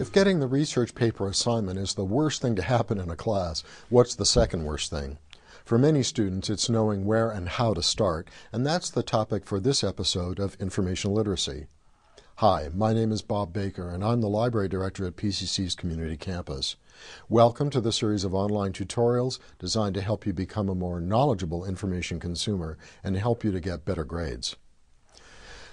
If getting the research paper assignment is the worst thing to happen in a class, what's the second worst thing? For many students, it's knowing where and how to start, and that's the topic for this episode of Information Literacy. Hi, my name is Bob Baker, and I'm the Library Director at PCC's Community Campus. Welcome to the series of online tutorials designed to help you become a more knowledgeable information consumer and help you to get better grades.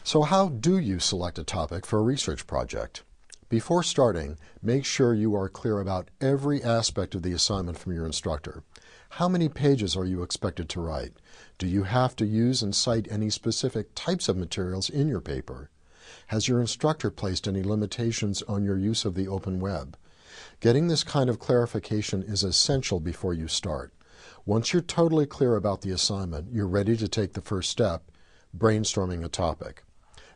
So how do you select a topic for a research project? Before starting, make sure you are clear about every aspect of the assignment from your instructor. How many pages are you expected to write? Do you have to use and cite any specific types of materials in your paper? Has your instructor placed any limitations on your use of the open web? Getting this kind of clarification is essential before you start. Once you're totally clear about the assignment, you're ready to take the first step, brainstorming a topic.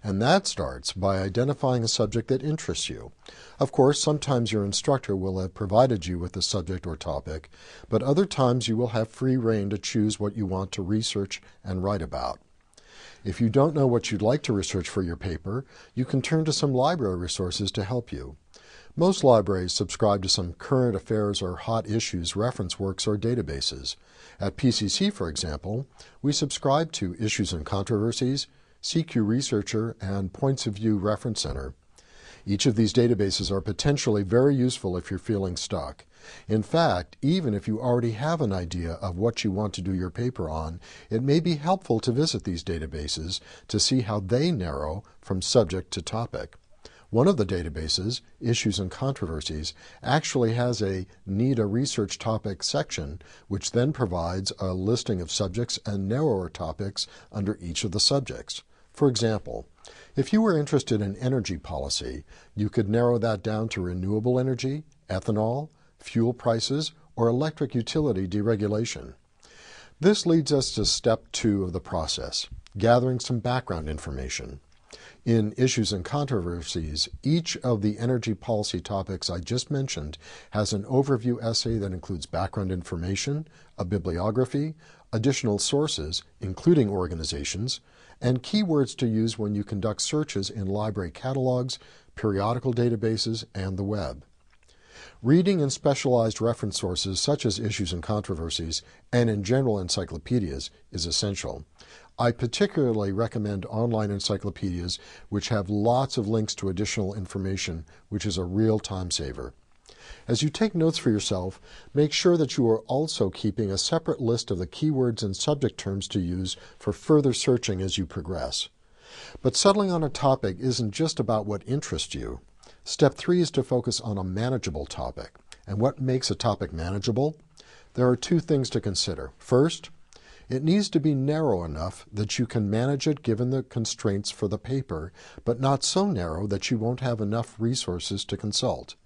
And that starts by identifying a subject that interests you. Of course, sometimes your instructor will have provided you with the subject or topic, but other times you will have free rein to choose what you want to research and write about. If you don't know what you'd like to research for your paper, you can turn to some library resources to help you. Most libraries subscribe to some current affairs or hot issues reference works or databases. At PCC, for example, we subscribe to Issues and Controversies, CQ Researcher, and Points of View Reference Center. Each of these databases are potentially very useful if you're feeling stuck. In fact, even if you already have an idea of what you want to do your paper on, it may be helpful to visit these databases to see how they narrow from subject to topic. One of the databases, Issues and Controversies, actually has a Need a Research Topic section, which then provides a listing of subjects and narrower topics under each of the subjects. For example, if you were interested in energy policy, you could narrow that down to renewable energy, ethanol, fuel prices, or electric utility deregulation. This leads us to step 2 of the process, gathering some background information. In Issues and Controversies, each of the energy policy topics I just mentioned has an overview essay that includes background information, a bibliography, additional sources, including organizations, and keywords to use when you conduct searches in library catalogs, periodical databases, and the web. Reading in specialized reference sources such as Issues and Controversies and in general encyclopedias is essential. I particularly recommend online encyclopedias which have lots of links to additional information, which is a real time saver. As you take notes for yourself, make sure that you are also keeping a separate list of the keywords and subject terms to use for further searching as you progress. But settling on a topic isn't just about what interests you. Step 3 is to focus on a manageable topic. And what makes a topic manageable? There are 2 things to consider. First, it needs to be narrow enough that you can manage it given the constraints for the paper, but not so narrow that you won't have enough resources to consult.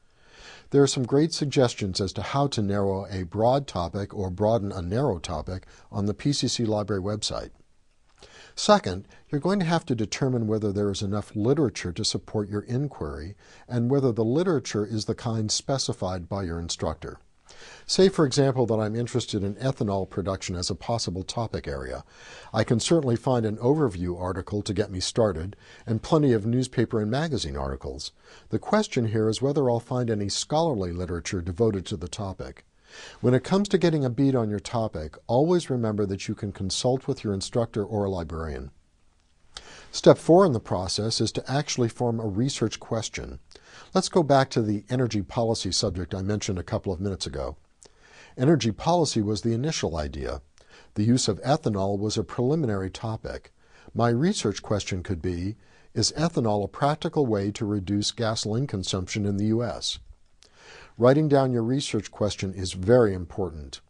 There are some great suggestions as to how to narrow a broad topic or broaden a narrow topic on the PCC Library website. Second, you're going to have to determine whether there is enough literature to support your inquiry and whether the literature is the kind specified by your instructor. Say, for example, that I'm interested in ethanol production as a possible topic area. I can certainly find an overview article to get me started and plenty of newspaper and magazine articles. The question here is whether I'll find any scholarly literature devoted to the topic. When it comes to getting a beat on your topic, always remember that you can consult with your instructor or a librarian. Step 4 in the process is to actually form a research question. Let's go back to the energy policy subject I mentioned a couple of minutes ago. Energy policy was the initial idea. The use of ethanol was a preliminary topic. My research question could be, is ethanol a practical way to reduce gasoline consumption in the U.S.? Writing down your research question is very important.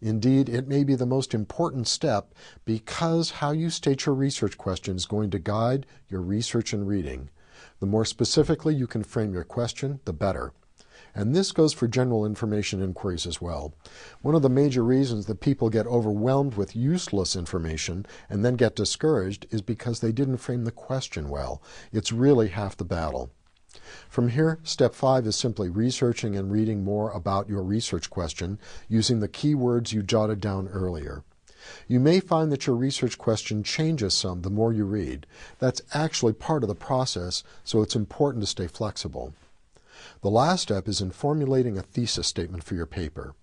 Indeed, it may be the most important step because how you state your research question is going to guide your research and reading. The more specifically you can frame your question, the better. And this goes for general information inquiries as well. One of the major reasons that people get overwhelmed with useless information and then get discouraged is because they didn't frame the question well. It's really half the battle. From here, step 5 is simply researching and reading more about your research question using the keywords you jotted down earlier. You may find that your research question changes some the more you read. That's actually part of the process, so it's important to stay flexible. The last step is in formulating a thesis statement for your paper.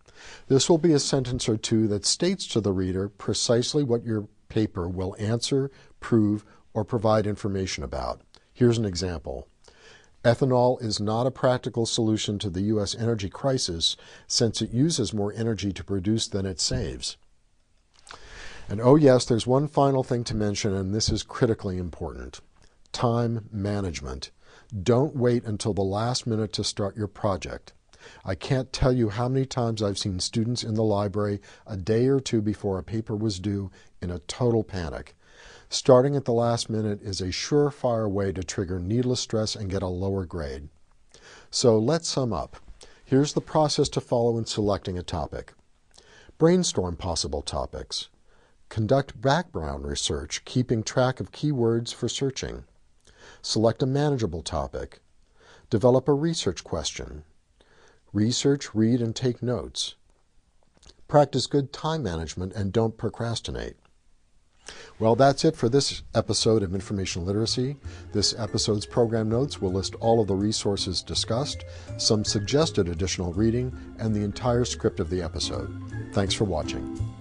This will be a sentence or two that states to the reader precisely what your paper will answer, prove, or provide information about. Here's an example. Ethanol is not a practical solution to the U.S. energy crisis since it uses more energy to produce than it saves. And oh yes, there's one final thing to mention, and this is critically important. Time management. Don't wait until the last minute to start your project. I can't tell you how many times I've seen students in the library a day or two before a paper was due in a total panic. Starting at the last minute is a surefire way to trigger needless stress and get a lower grade. So let's sum up. Here's the process to follow in selecting a topic. Brainstorm possible topics. Conduct background research, keeping track of keywords for searching. Select a manageable topic. Develop a research question. Research, read, and take notes. Practice good time management and don't procrastinate. Well, that's it for this episode of Information Literacy. This episode's program notes will list all of the resources discussed, some suggested additional reading, and the entire script of the episode. Thanks for watching.